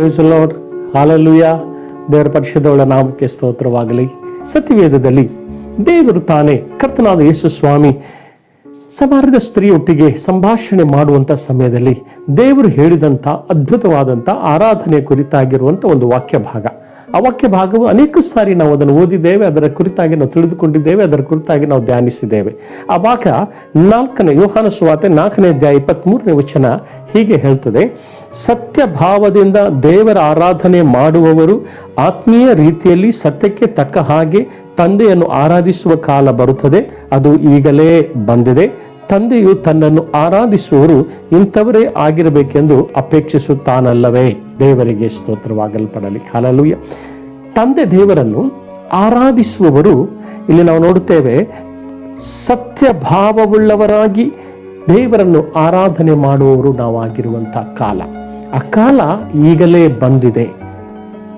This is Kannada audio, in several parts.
Price the lord, hallelujah. ದೇವರ ಪರಿಶುದ್ಧವುಳ್ಳ ನಾಮಕ್ಕೆ ಸ್ತೋತ್ರವಾಗಲಿ. ಸತ್ಯವೇದದಲ್ಲಿ ದೇವರು ತಾನೇ ಕರ್ತನಾದ ಯೇಸು ಸ್ವಾಮಿ ಸಮಾರ್ಯದ ಸ್ತ್ರೀಯೊಟ್ಟಿಗೆ ಸಂಭಾಷಣೆ ಮಾಡುವಂಥ ಸಮಯದಲ್ಲಿ ದೇವರು ಹೇಳಿದಂಥ ಅದ್ಭುತವಾದಂಥ ಆರಾಧನೆ ಕುರಿತಾಗಿರುವಂಥ ಒಂದು ವಾಕ್ಯ ಭಾಗ. ಆ ವಾಕ್ಯ ಭಾಗವು ಅನೇಕ ಸಾರಿ ನಾವು ಅದನ್ನು ಓದಿದ್ದೇವೆ, ಅದರ ಕುರಿತಾಗಿ ನಾವು ತಿಳಿದುಕೊಂಡಿದ್ದೇವೆ, ಅದರ ಕುರಿತಾಗಿ ನಾವು ಧ್ಯಾನಿಸಿದ್ದೇವೆ. ಆ ಭಾಗ ಯೋಹಾನ ಸುವಾರ್ತೆ 4ನೇ ಅಧ್ಯಾಯ 23ನೇ ವಚನ ಹೀಗೆ ಹೇಳ್ತದೆ: ಸತ್ಯ ಭಾವದಿಂದ ದೇವರ ಆರಾಧನೆ ಮಾಡುವವರು ಆತ್ಮೀಯ ರೀತಿಯಲ್ಲಿ ಸತ್ಯಕ್ಕೆ ತಕ್ಕ ಹಾಗೆ ತಂದೆಯನ್ನು ಆರಾಧಿಸುವ ಕಾಲ ಬರುತ್ತದೆ, ಅದು ಈಗಲೇ ಬಂದಿದೆ. ತಂದೆಯು ತನ್ನನ್ನು ಆರಾಧಿಸುವವರು ಇಂಥವರೇ ಆಗಿರಬೇಕೆಂದು ಅಪೇಕ್ಷಿಸುತ್ತಾನಲ್ಲವೇ? ದೇವರಿಗೆ ಸ್ತೋತ್ರವಾಗಲ್ಪಡಲಿ. ಹಲ್ಲೆಲೂಯಾ. ತಂದೆ ದೇವರನ್ನು ಆರಾಧಿಸುವವರು, ಇಲ್ಲಿ ನಾವು ನೋಡುತ್ತೇವೆ, ಸತ್ಯ ಭಾವವುಳ್ಳವರಾಗಿ ದೇವರನ್ನು ಆರಾಧನೆ ಮಾಡುವವರು ನಾವಾಗಿರುವಂಥ ಕಾಲ. ಆ ಕಾಲ ಈಗಲೇ ಬಂದಿದೆ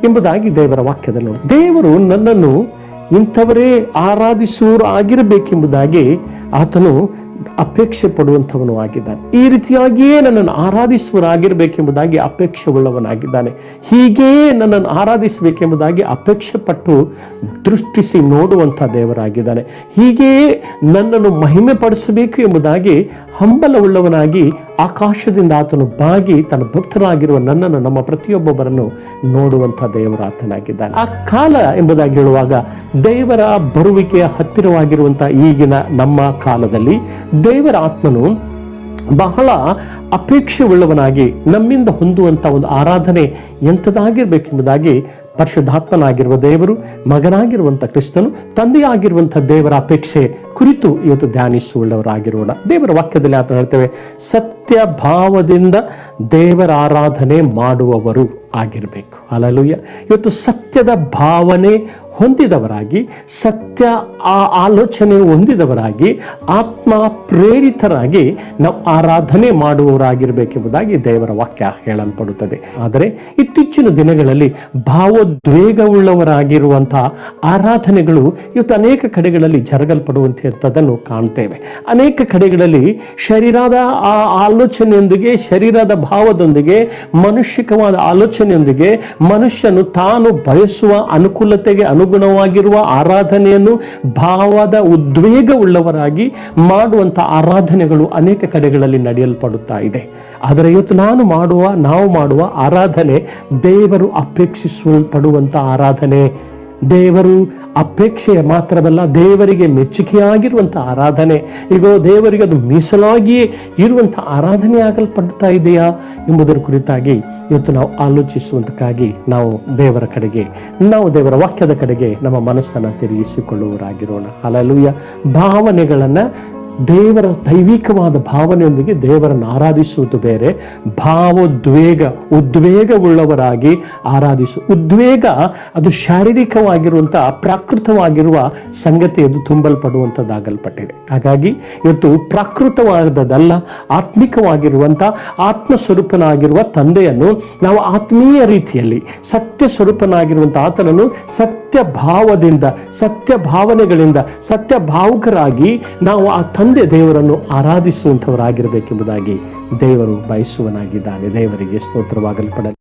ಎಂಬುದಾಗಿ ದೇವರ ವಾಕ್ಯದಲ್ಲಿ ದೇವರು ನನ್ನನ್ನು ಇಂಥವರೇ ಆರಾಧಿಸುವವರು ಆಗಿರಬೇಕೆಂಬುದಾಗಿ ಆತನು ಅಪೇಕ್ಷೆ ಪಡುವಂಥವನು ಆಗಿದ್ದಾನೆ. ಈ ರೀತಿಯಾಗಿಯೇ ನನ್ನನ್ನು ಆರಾಧಿಸುವರಾಗಿರ್ಬೇಕೆಂಬುದಾಗಿ ಅಪೇಕ್ಷೆ ಉಳ್ಳವನಾಗಿದ್ದಾನೆ. ಹೀಗೇ ನನ್ನನ್ನು ಆರಾಧಿಸಬೇಕೆಂಬುದಾಗಿ ಅಪೇಕ್ಷೆ ಪಟ್ಟು ದೃಷ್ಟಿಸಿ ನೋಡುವಂಥ ದೇವರಾಗಿದ್ದಾನೆ. ಹೀಗೇ ನನ್ನನ್ನು ಮಹಿಮೆ ಪಡಿಸಬೇಕು ಎಂಬುದಾಗಿ ಹಂಬಲವುಳ್ಳವನಾಗಿ ಆಕಾಶದಿಂದ ಆತನು ಬಾಗಿ ತನ್ನ ಭಕ್ತರಾಗಿರುವ ನನ್ನನ್ನು, ನಮ್ಮ ಪ್ರತಿಯೊಬ್ಬೊಬ್ಬರನ್ನು ನೋಡುವಂಥ ದೇವರಾತನಾಗಿದ್ದಾನೆ. ಆ ಕಾಲ ಎಂಬುದಾಗಿ ಹೇಳುವಾಗ ದೇವರ ಬರುವಿಕೆಯ ಹತ್ತಿರವಾಗಿರುವಂಥ ಈಗಿನ ನಮ್ಮ ಕಾಲದಲ್ಲಿ ದೇವರ ಆತ್ಮನು ಬಹಳ ಅಪೇಕ್ಷೆ ಉಳ್ಳವನಾಗಿ ನಮ್ಮಿಂದ ಹೊಂದುವಂಥ ಒಂದು ಆರಾಧನೆ ಎಂಥದಾಗಿರ್ಬೇಕೆಂಬುದಾಗಿ ಪರಿಶುದ್ಧಾತ್ಮನಾಗಿರುವ ದೇವರು, ಮಗನಾಗಿರುವಂಥ ಕ್ರಿಸ್ತನು, ತಂದೆಯಾಗಿರುವಂಥ ದೇವರ ಅಪೇಕ್ಷೆ ಕುರಿತು ಇವತ್ತು ಧ್ಯಾನಿಸುವುಳ್ಳವರಾಗಿರೋಣ. ದೇವರ ವಾಕ್ಯದಲ್ಲಿ ಆತ ಹೇಳ್ತೇವೆ, ಸತ್ಯ ಭಾವದಿಂದ ದೇವರ ಆರಾಧನೆ ಮಾಡುವವರು ಆಗಿರಬೇಕು. ಹಲ್ಲೆಲೂಯಾ. ಇವತ್ತು ಸತ್ಯದ ಭಾವನೆ ಹೊಂದಿದವರಾಗಿ, ಸತ್ಯ ಆಲೋಚನೆ ಹೊಂದಿದವರಾಗಿ, ಆತ್ಮ ಪ್ರೇರಿತರಾಗಿ ನಾವು ಆರಾಧನೆ ಮಾಡುವವರಾಗಿರಬೇಕೆಂಬುದಾಗಿ ದೇವರ ವಾಕ್ಯ ಹೇಳಲ್ಪಡುತ್ತದೆ. ಆದರೆ ಇತ್ತೀಚಿನ ದಿನಗಳಲ್ಲಿ ಭಾವೋದ್ವೇಗವುಳ್ಳವರಾಗಿರುವಂತಹ ಆರಾಧನೆಗಳು ಇವತ್ತು ಅನೇಕ ಕಡೆಗಳಲ್ಲಿ ಜರುಗಲ್ಪಡುವಂಥದ್ದನ್ನು ಕಾಣ್ತೇವೆ. ಅನೇಕ ಕಡೆಗಳಲ್ಲಿ ಶರೀರದ ಆಲೋಚನೆಯೊಂದಿಗೆ, ಶರೀರದ ಭಾವದೊಂದಿಗೆ, ಮಾನುಷಿಕವಾದ ಆಲೋಚನೆಯೊಂದಿಗೆ ಮನುಷ್ಯನು ತಾನು ಬಯಸುವ ಅನುಕೂಲತೆಗೆ ಅನುಗುಣವಾಗಿರುವ ಆರಾಧನೆಯನ್ನು ಭಾವದ ಉದ್ವೇಗವುಳ್ಳವರಾಗಿ ಮಾಡುವಂಥ ಆರಾಧನೆಗಳು ಅನೇಕ ಕಡೆಗಳಲ್ಲಿ ನಡೆಯಲ್ಪಡುತ್ತಾ ಇದೆ. ಆದರೆ ಇವತ್ತು ನಾವು ಮಾಡುವ ಆರಾಧನೆ ದೇವರು ಅಪೇಕ್ಷಿಸಲ್ಪಡುವಂಥ ಆರಾಧನೆ. ದೇವರು ಅಪೇಕ್ಷೆಯ ಮಾತ್ರವಲ್ಲ, ದೇವರಿಗೆ ಮೆಚ್ಚುಗೆಯಾಗಿರುವಂಥ ಆರಾಧನೆ. ಈಗ ದೇವರಿಗೆ ಅದು ಮೀಸಲಾಗಿಯೇ ಇರುವಂಥ ಆರಾಧನೆ ಆಗಲ್ಪಡ್ತಾ ಇದೆಯಾ ಎಂಬುದರ ಕುರಿತಾಗಿ ಇವತ್ತು ನಾವು ಆಲೋಚಿಸುವಂತಕ್ಕಾಗಿ ನಾವು ದೇವರ ವಾಕ್ಯದ ಕಡೆಗೆ ನಮ್ಮ ಮನಸ್ಸನ್ನು ತಿರುಗಿಸಿಕೊಳ್ಳುವವರಾಗಿರೋಣ. ಹಲ್ಲೆಲೂಯಾ. ಭಾವನೆಗಳನ್ನು, ದೇವರ ದೈವಿಕವಾದ ಭಾವನೆಯೊಂದಿಗೆ ದೇವರನ್ನು ಆರಾಧಿಸುವುದು ಬೇರೆ. ಉದ್ವೇಗವುಳ್ಳವರಾಗಿ ಉದ್ವೇಗ ಅದು ಶಾರೀರಿಕವಾಗಿರುವಂಥ ಪ್ರಾಕೃತವಾಗಿರುವ ಸಂಗತಿ, ಅದು ತುಂಬಲ್ಪಡುವಂಥದ್ದಾಗಲ್ಪಟ್ಟಿದೆ. ಹಾಗಾಗಿ ಇವತ್ತು ಪ್ರಾಕೃತವಾದದಲ್ಲ, ಆತ್ಮಿಕವಾಗಿರುವಂಥ ಆತ್ಮಸ್ವರೂಪನಾಗಿರುವ ತಂದೆಯನ್ನು ನಾವು ಆತ್ಮೀಯ ರೀತಿಯಲ್ಲಿ, ಸತ್ಯ ಸ್ವರೂಪನಾಗಿರುವಂಥ ಆತನನ್ನು ಸತ್ಯ ಭಾವದಿಂದ, ಸತ್ಯ ಭಾವನೆಗಳಿಂದ, ಸತ್ಯ ಭಾವುಕರಾಗಿ ನಾವು ಆ ತಂದೆ ದೇವರನ್ನು ಆರಾಧಿಸುವಂಥವರಾಗಿರಬೇಕೆಂಬುದಾಗಿ ದೇವರು ಬಯಸುವನಾಗಿದ್ದಾನೆ. ದೇವರಿಗೆ ಸ್ತೋತ್ರವಾಗಲ್ಪಡಲಿ.